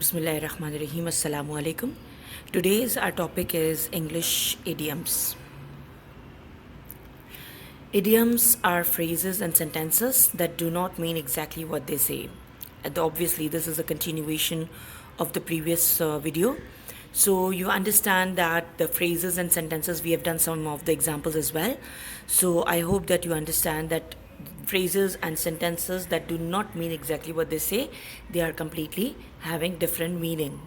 Bismillahirrahmanirrahim. Assalamu alaikum. Today's our topic is English idioms. Idioms are phrases and sentences that do not mean exactly what they say. And obviously, this is a continuation of the previous video. So, you understand that the phrases and sentences, we have done some of the examples as well. So, I hope that you understand that phrases and sentences that do not mean exactly what they say, they are completely having different meaning.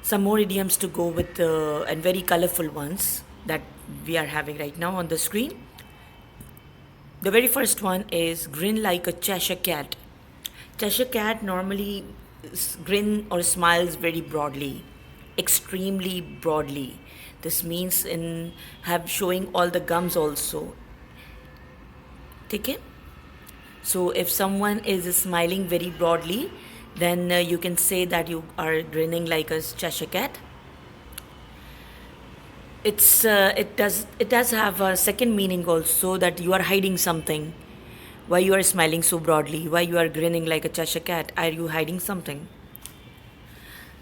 Some more idioms to go with and very colorful ones that we are having right now on the screen. The very first one is grin like a Cheshire cat. Cheshire cat normally grin or smiles very broadly, extremely broadly. This means in have showing all the gums also. Okay? So if someone is smiling very broadly, then you can say that you are grinning like a Cheshire cat. It does have a second meaning also, that you are hiding something. Why you are smiling so broadly? Why you are grinning like a Cheshire cat? Are you hiding something?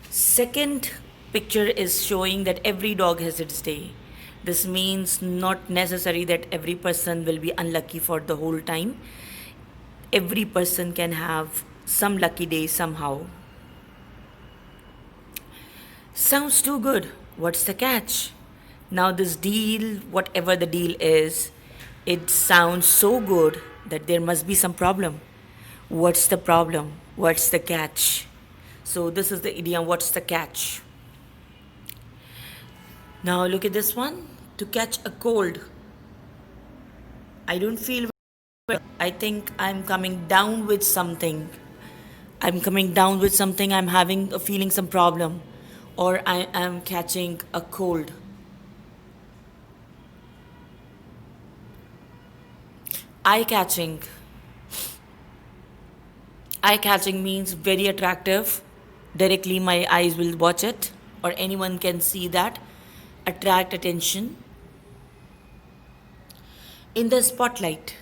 Second picture is showing that every dog has its day. This means not necessary that every person will be unlucky for the whole time. Every person can have some lucky day somehow. Sounds too good. What's the catch? Now, this deal, whatever the deal is, it sounds so good that there must be some problem. What's the problem? What's the catch? So, this is the idiom, what's the catch? Now, look at this one. To catch a cold. I don't feel well. I think I'm coming down with something. I'm coming down with something. I'm having a feeling some problem. Or I am catching a cold. Eye catching. Eye catching means very attractive. Directly my eyes will watch it, or anyone can see that. Attract attention. In the spotlight.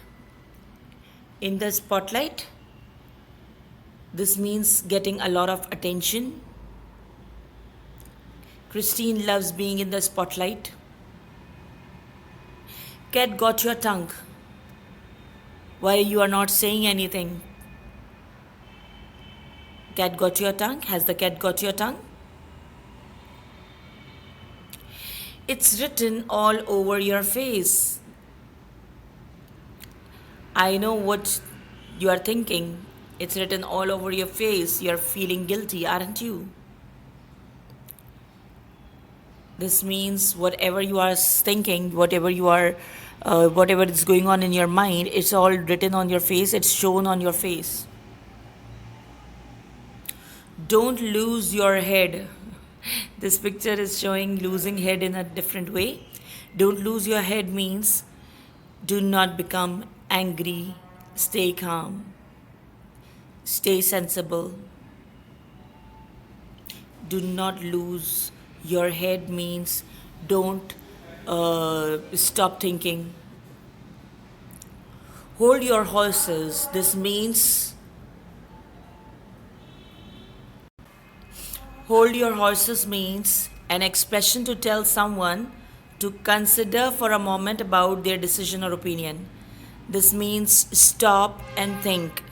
In the spotlight. This means getting a lot of attention. Christine loves being in the spotlight. Cat got your tongue. Why you are not saying anything? Cat got your tongue? Has the cat got your tongue? It's written all over your face. I know what you are thinking. It's written all over your face. You're feeling guilty, aren't you? This means whatever you are thinking, whatever is going on in your mind, it's all written on your face. It's shown on your face. Don't lose your head. This picture is showing losing head in a different way. Don't lose your head means do not become angry. Stay calm. Stay sensible. Do not lose your head means don't stop thinking. Hold your horses. This means hold your horses means an expression to tell someone to consider for a moment about their decision or opinion. This means stop and think.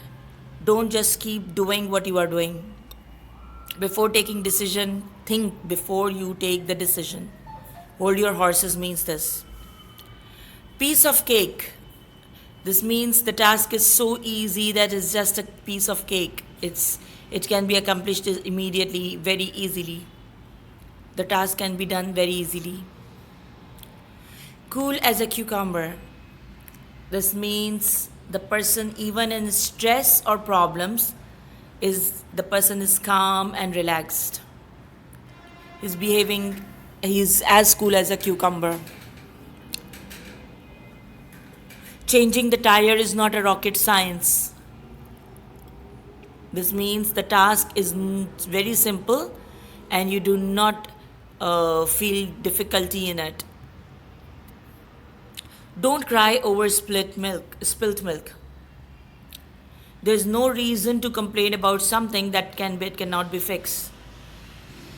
Don't just keep doing what you are doing. Before taking decision, think before you take the decision. Hold your horses means this. Piece of cake. This means the task is so easy that it's just a piece of cake. It can be accomplished immediately, very easily. The task can be done very easily. Cool as a cucumber. This means the person, even in stress or problems, the person is calm and relaxed. He's as cool as a cucumber. Changing the tire is not a rocket science. This means the task is very simple and you do not feel difficulty in it. Don't cry over spilt milk. There's no reason to complain about something that cannot be fixed.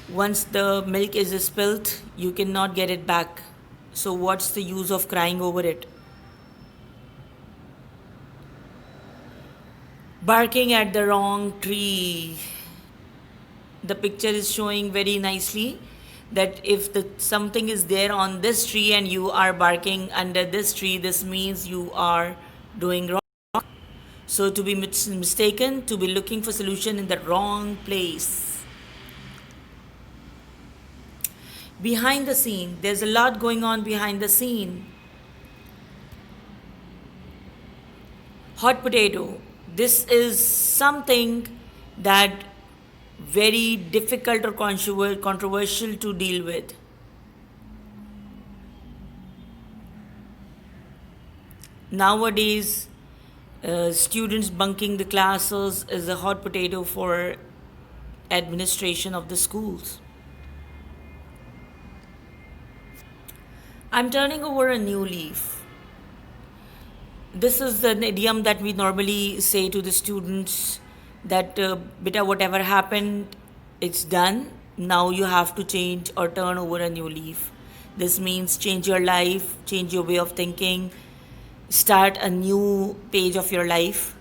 Once the milk is spilled, you cannot get it back. So what's the use of crying over it? Barking at the wrong tree. The picture is showing very nicely that if something is there on this tree and you are barking under this tree, this means you are doing wrong. So to be mistaken, to be looking for solution in the wrong place. Behind the scene, there's a lot going on behind the scene. Hot potato. This is something that very difficult or controversial to deal with. Nowadays, students bunking the classes is a hot potato for administration of the schools. I'm turning over a new leaf. This is an idiom that we normally say to the students that beta, whatever happened, it's done. Now you have to change or turn over a new leaf. This means change your life, change your way of thinking, start a new page of your life.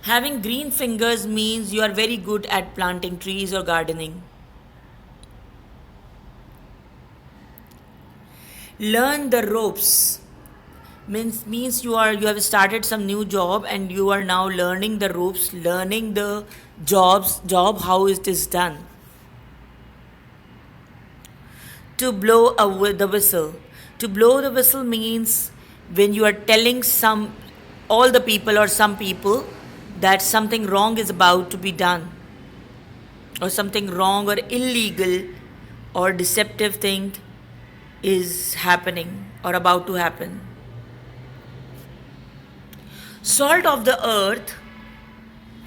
Having green fingers means you are very good at planting trees or gardening. Learn the ropes means you have started some new job and you are now learning the ropes, learning the job how it is done. To blow the whistle. To blow the whistle means when you are telling all the people or some people that something wrong is about to be done, or something wrong or illegal or deceptive thing is happening or about to happen. Salt of the earth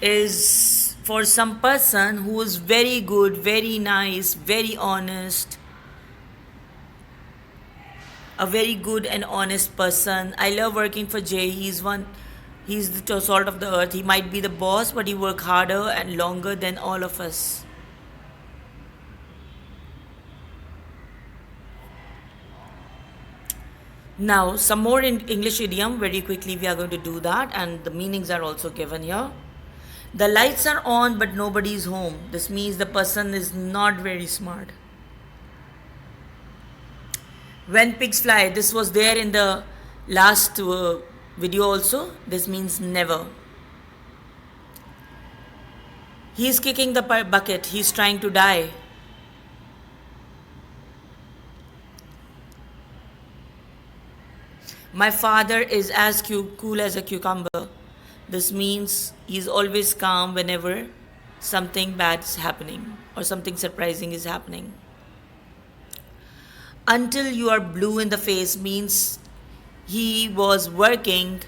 is for some person who is very good, very nice, very honest, a very good and honest person. I love working for Jay. He's the salt of the earth. He might be the boss, but he works harder and longer than all of us. Now, some more in English idiom, very quickly we are going to do that, and the meanings are also given here. The lights are on but nobody is home. This means the person is not very smart. When pigs fly, this was there in the last video also. This means never. He is kicking the bucket. He is trying to die. My father is as cool as a cucumber. This means he is always calm whenever something bad is happening or something surprising is happening. Until you are blue in the face means he was working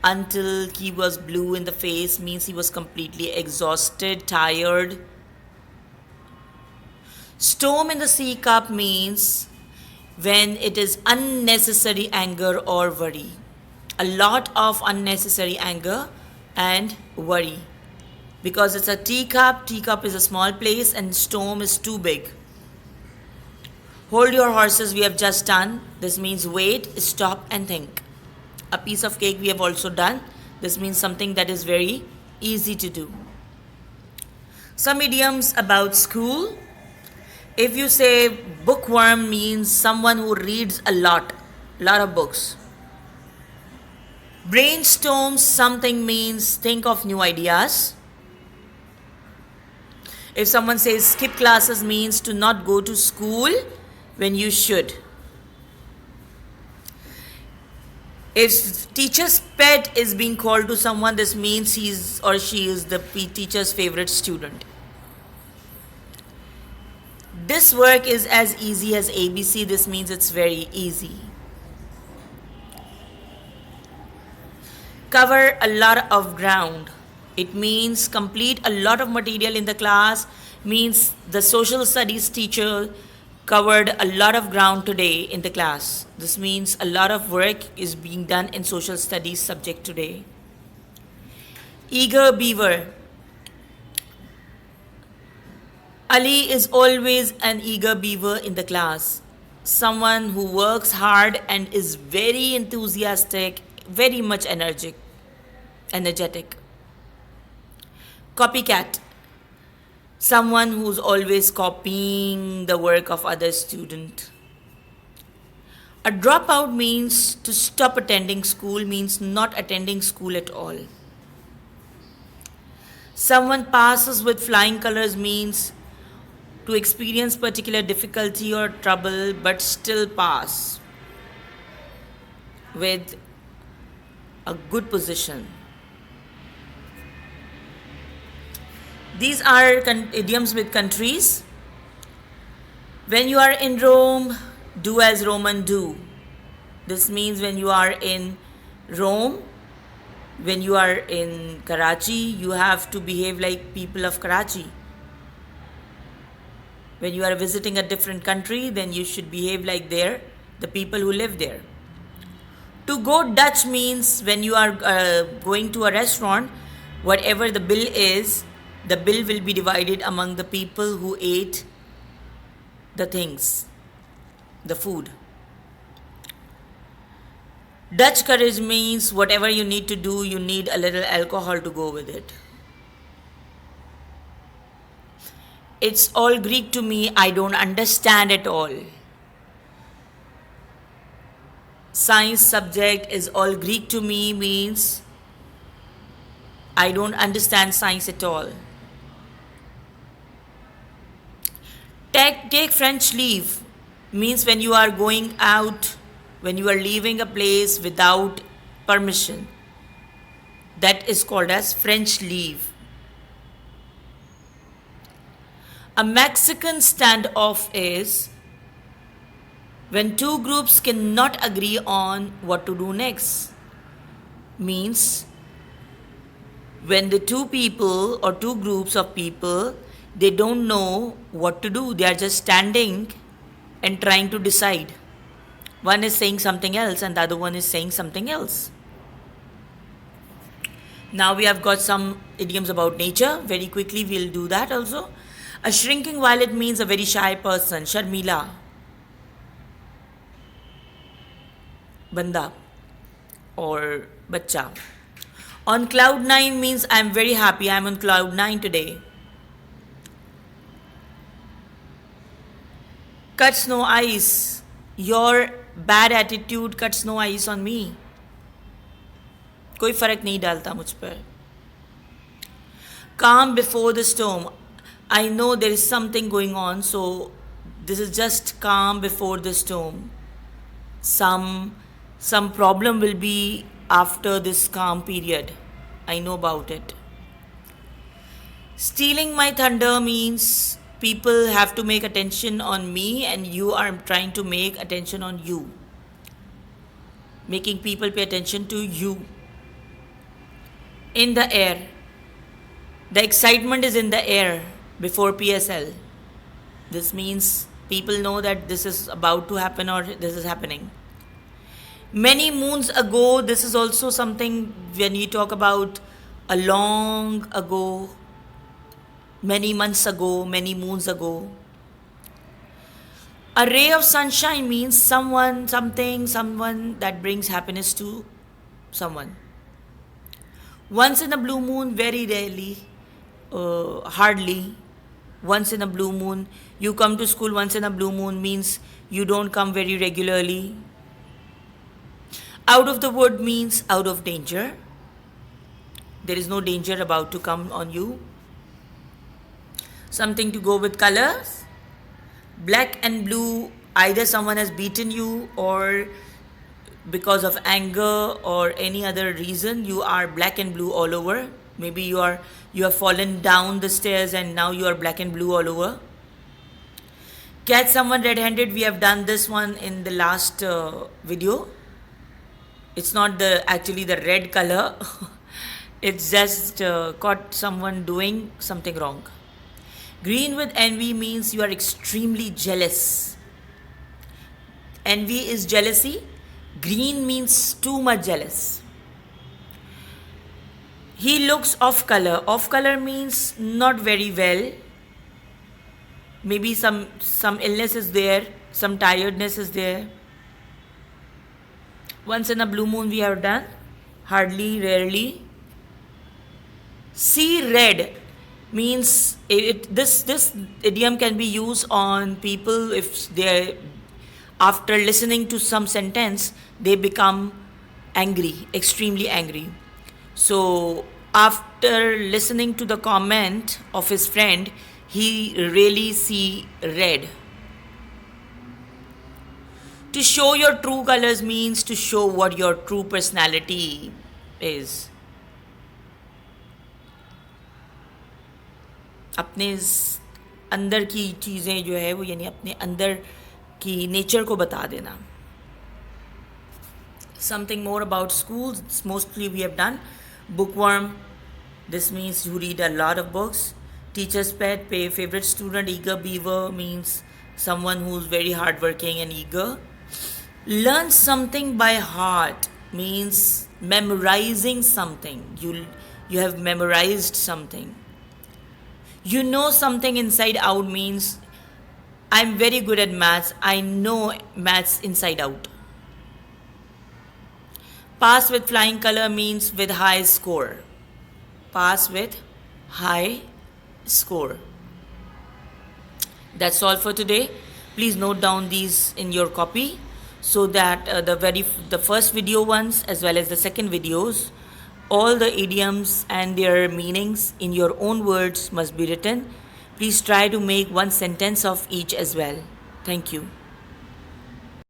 until he was blue in the face, means he was completely exhausted, tired. Storm in the sea cup means when it is unnecessary anger or worry. A lot of unnecessary anger and worry. Because it's a teacup is a small place and storm is too big. Hold your horses, we have just done. This means wait, stop and think. A piece of cake we have also done. This means something that is very easy to do. Some idioms about school. If you say bookworm means someone who reads a lot of books. Brainstorm something means think of new ideas. If someone says skip classes means to not go to school when you should. If teacher's pet is being called to someone, this means he's or she is the teacher's favorite student. This work is as easy as ABC. This means it's very easy. Cover a lot of ground. It means complete a lot of material in the class. Means the social studies teacher covered a lot of ground today in the class. This means a lot of work is being done in social studies subject today. Eager beaver. Ali is always an eager beaver in the class. Someone who works hard and is very enthusiastic, very much energetic. Copycat. Someone who's always copying the work of other student. A dropout means to stop attending school, means not attending school at all. Someone passes with flying colors means to experience particular difficulty or trouble but still pass with a good position. These are idioms with countries. When you are in Rome, do as Roman do. This means when you are in Rome, when you are in Karachi, you have to behave like people of Karachi. When you are visiting a different country, then you should behave like the people who live there. To go Dutch means when you are going to a restaurant, whatever the bill is, the bill will be divided among the people who ate the things, the food. Dutch courage means whatever you need to do, you need a little alcohol to go with it. It's all Greek to me, I don't understand it all. Science subject is all Greek to me means I don't understand science at all. Take French leave means when you are going out, when you are leaving a place without permission. That is called as French leave. A Mexican standoff is when two groups cannot agree on what to do next. Means when the two people or two groups of people, they don't know what to do. They are just standing and trying to decide. One is saying something else and the other one is saying something else. Now we have got some idioms about nature. Very quickly we'll do that also. A shrinking violet means a very shy person. Sharmila. Banda or bacha. On cloud 9 means I'm very happy. I'm on cloud 9 today. Cuts no ice. Your bad attitude cuts no ice on me. कोई फर्क नहीं डालता मुझ पर. Calm before the storm. I know there is something going on, so this is just calm before the storm. Some problem will be after this calm period. I know about it. Stealing my thunder means people have to make attention on me and you are trying to make attention on you. Making people pay attention to you. In the air. The excitement is in the air before PSL. This means people know that this is about to happen or this is happening. Many moons ago, this is also something when you talk about a long ago, many months ago, many moons ago. A ray of sunshine means someone that brings happiness to someone. Once in a blue moon, very rarely, hardly. Once in a blue moon. You come to school once in a blue moon means you don't come very regularly. Out of the wood means out of danger. There is no danger about to come on you. Something to go with colors. Black and blue, either someone has beaten you or because of anger or any other reason you are black and blue all over. Maybe you have fallen down the stairs and now you are black and blue all over. Catch someone red-handed. We have done this one in the last video. It's not actually the red color. It's just caught someone doing something wrong. Green with envy means you are extremely jealous Envy is jealousy. Green means too much jealous. He looks off color. Off color means not very well. Maybe some illness is there, some tiredness is there. Once in a blue moon we have done. Hardly, rarely. See red means this idiom can be used on people if they, after listening to some sentence, they become angry, extremely angry. So after listening to the comment of his friend, he really see red. To show your true colors means to show what your true personality is. अपने अंदर की चीज़ें जो है वो यानी अपने अंदर की नेचर को बता देना. Something more about schools. Mostly we have done. Bookworm. This means you read a lot of books. Teacher's pet, favorite student. Eager beaver means someone who's very hardworking and eager. Learn something by heart means memorizing something. You have memorized something. You know something inside out means I'm very good at maths. I know maths inside out. Pass with flying color means with high score. Pass with high score. That's all for today. Please note down these in your copy so that the first video ones as well as the second videos, all the idioms and their meanings in your own words must be written. Please try to make one sentence of each as well. Thank you.